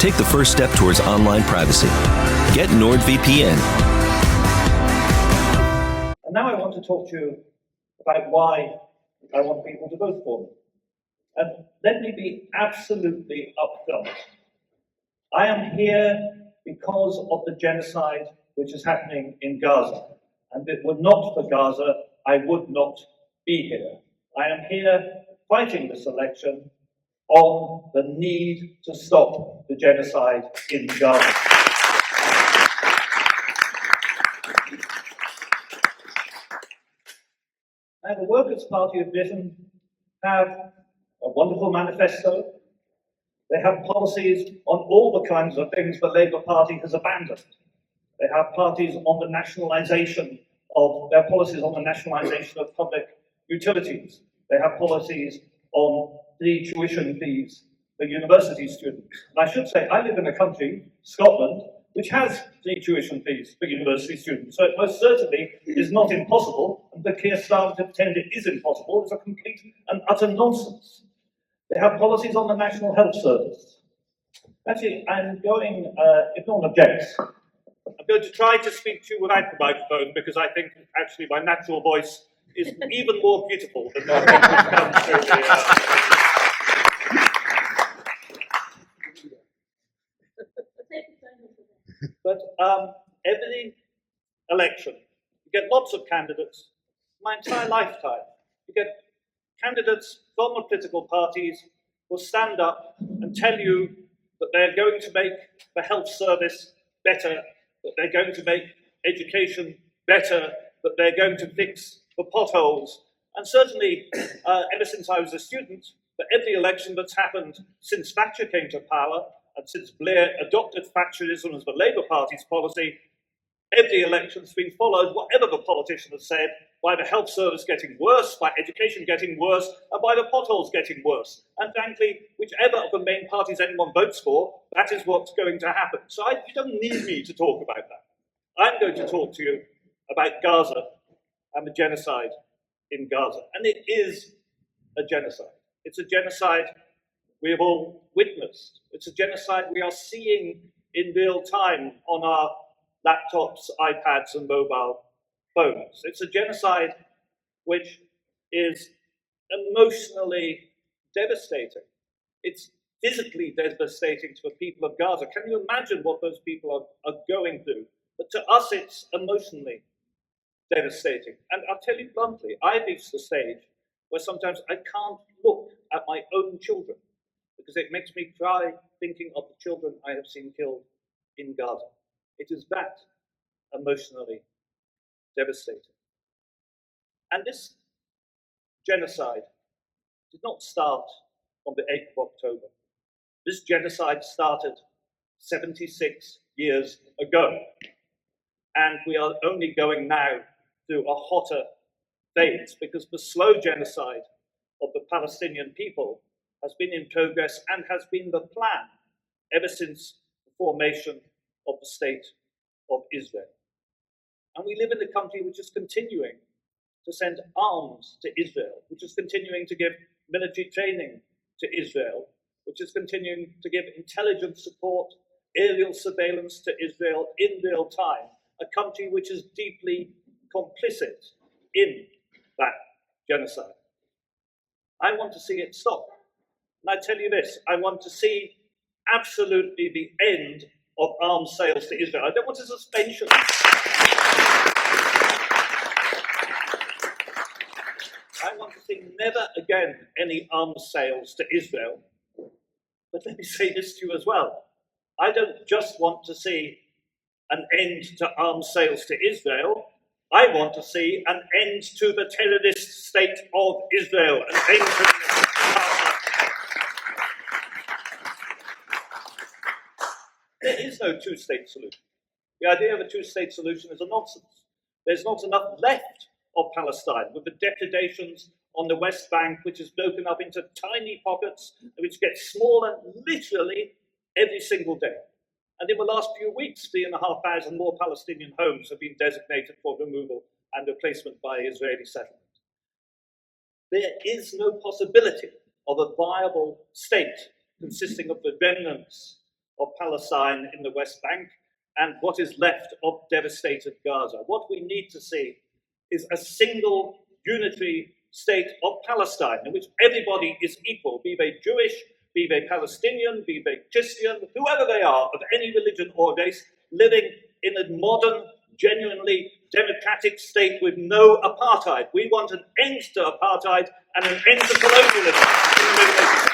Take the first step towards online privacy. Get NordVPN. And now I want to talk to you about why I want people to vote for me. And let me be absolutely upfront. I am here because of the genocide which is happening in Gaza. And if it were not for Gaza, I would not be here. I am here fighting this election on the need to stop the genocide in Gaza. Now, the Workers' Party of Britain have a wonderful manifesto. They have policies on all the kinds of things the Labour Party has abandoned. They have parties on the nationalisation of their policies on the nationalisation of public utilities. They have policies on the tuition fees for university students. And I should say, I live in a country, Scotland, which has free tuition fees for university students. So it most certainly is not impossible, and the Keir Starmer to pretend it is impossible is a complete and utter nonsense. They have policies on the National Health Service. Actually, I'm going, if no one objects, I'm going to try to speak to you without the microphone because I think actually my natural voice is even more beautiful than what comes through the... But every election, you get lots of candidates. My entire lifetime, you get candidates from the political parties will stand up and tell you that they're going to make the health service better, that they're going to make education better, that they're going to fix the potholes. And certainly, ever since I was a student, for every election that's happened since Thatcher came to power, and since Blair adopted Thatcherism as the Labour Party's policy, every election's been followed, whatever the politician has said, by the health service getting worse, by education getting worse, and by the potholes getting worse. And frankly, whichever of the main parties anyone votes for, that is what's going to happen. So you don't need me to talk about that. I'm going to talk to you about Gaza and the genocide in Gaza. And it is a genocide. It's a genocide we have all witnessed. It's a genocide we are seeing in real time on our laptops, iPads, and mobile phones. It's a genocide which is emotionally devastating. It's physically devastating to the people of Gaza. Can you imagine what those people are going through? But to us, it's emotionally devastating. And I'll tell you bluntly, I've reached the stage where sometimes I can't look at my own children because it makes me cry thinking of the children I have seen killed in Gaza. It is that emotionally devastating. And this genocide did not start on the 8th of October. This genocide started 76 years ago. And we are only going now through a hotter phase because the slow genocide of the Palestinian people has been in progress and has been the plan ever since the formation of the State of Israel. And we live in a country which is continuing to send arms to Israel, which is continuing to give military training to Israel, which is continuing to give intelligence support, aerial surveillance to Israel in real time, a country which is deeply complicit in that genocide. I want to see it stop. And I tell you this, I want to see absolutely the end of arms sales to Israel. I don't want a suspension. I want to see never again any arms sales to Israel. But let me say this to you as well. I don't just want to see an end to arms sales to Israel. I want to see an end to the terrorist state of Israel, an end to the There is no two-state solution. The idea of a two-state solution is a nonsense. There's not enough left of Palestine, with the depredations on the West Bank, which is broken up into tiny pockets, which get smaller literally every single day. And in the last few weeks, 3,500 more Palestinian homes have been designated for removal and replacement by Israeli settlement. There is no possibility of a viable state consisting of the remnants of Palestine in the West Bank and what is left of devastated Gaza. What we need to see is a single unitary state of Palestine in which everybody is equal, be they Jewish, be they Palestinian, be they Christian, whoever they are, of any religion or race, living in a modern, genuinely democratic state with no apartheid. We want an end to apartheid and an end to colonialism in the Middle East.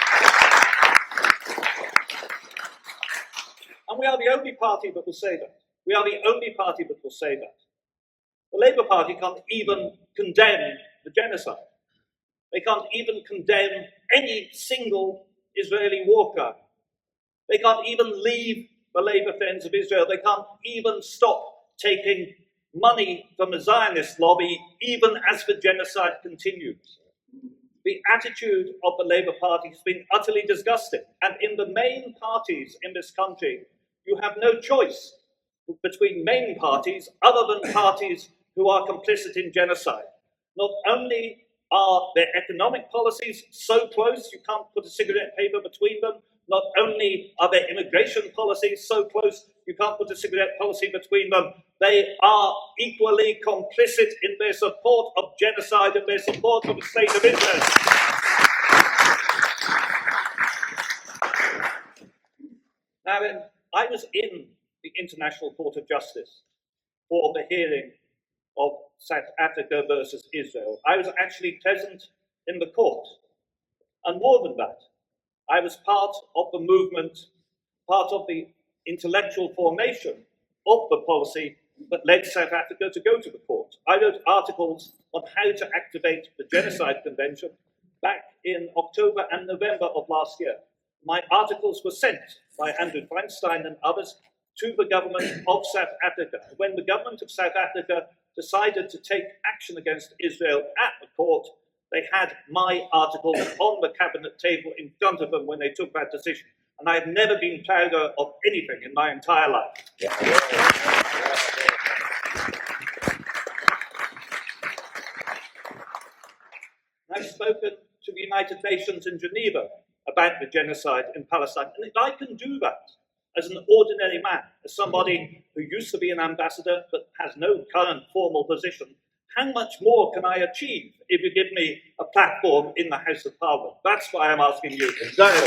And we are the only party that will say that. We are the only party that will say that. The Labour Party can't even condemn the genocide. They can't even condemn any single Israeli war crime. They can't even leave the Labour friends of Israel. They can't even stop taking money from the Zionist lobby, even as the genocide continues. The attitude of the Labour Party has been utterly disgusting. And in the main parties in this country, you have no choice between main parties other than parties who are complicit in genocide. Not only are their economic policies so close you can't put a cigarette paper between them, not only are their immigration policies so close you can't put a cigarette policy between them, they are equally complicit in their support of genocide and their support of the state of Israel. Now then, I was in the International Court of Justice for the hearing of South Africa versus Israel. I was actually present in the court. And more than that, I was part of the movement, part of the intellectual formation of the policy that led South Africa to go to the court. I wrote articles on how to activate the Genocide Convention back in October and November of last year. My articles were sent by Andrew Feinstein and others to the government of South Africa. When the government of South Africa decided to take action against Israel at the court, they had my articles on the cabinet table in front of them when they took that decision. And I've never been prouder of anything in my entire life. I've spoken to the United Nations in Geneva about the genocide in Palestine. And if I can do that as an ordinary man, as somebody who used to be an ambassador but has no current formal position, how much more can I achieve if you give me a platform in the House of Parliament? That's why I'm asking you. Exactly.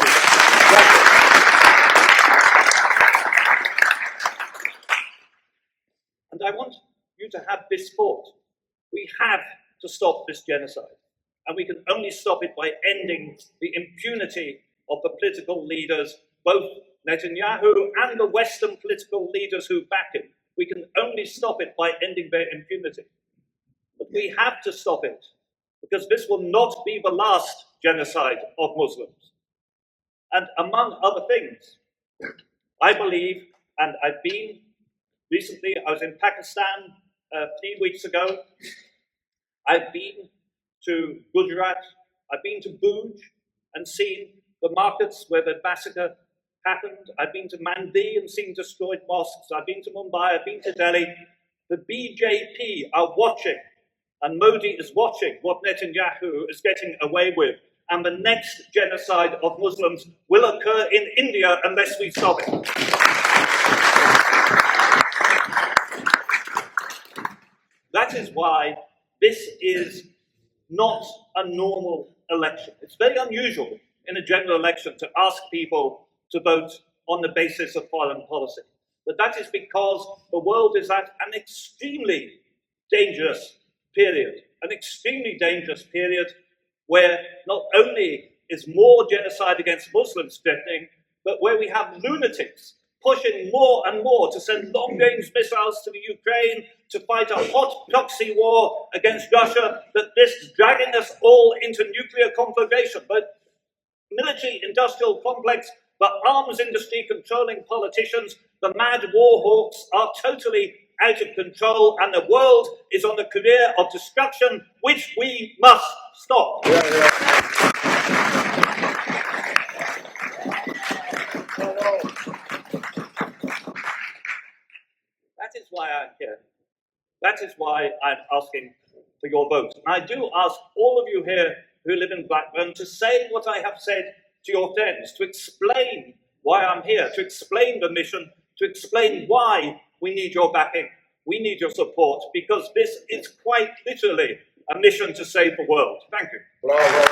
And I want you to have this thought. We have to stop this genocide. And we can only stop it by ending the impunity of the political leaders, both Netanyahu and the Western political leaders who back him. We can only stop it by ending their impunity. But we have to stop it, because this will not be the last genocide of Muslims. And among other things, I believe, and I've been recently, I was in Pakistan 3 weeks ago. I've been to Gujarat, I've been to Bhuj and seen the markets where the massacre happened. I've been to Mandi and seen destroyed mosques. I've been to Mumbai, I've been to Delhi. The BJP are watching, and Modi is watching what Netanyahu is getting away with. And the next genocide of Muslims will occur in India unless we stop it. That is why this is not a normal election. It's very unusual in a general election to ask people to vote on the basis of foreign policy. But that is because the world is at an extremely dangerous period where not only is more genocide against Muslims threatening, but where we have lunatics pushing more and more to send long-range missiles to the Ukraine to fight a hot proxy war against Russia that risks dragging us all into nuclear conflagration. But military-industrial complex, the arms industry controlling politicians, the mad war hawks are totally out of control, and the world is on a career of destruction, which we must stop. That is why I'm here. That is why I'm asking for your vote. And I do ask all of you here who live in Blackburn to say what I have said to your friends, to explain why I'm here, to explain the mission, to explain why we need your backing, we need your support, because this is quite literally a mission to save the world. Thank you. Bravo.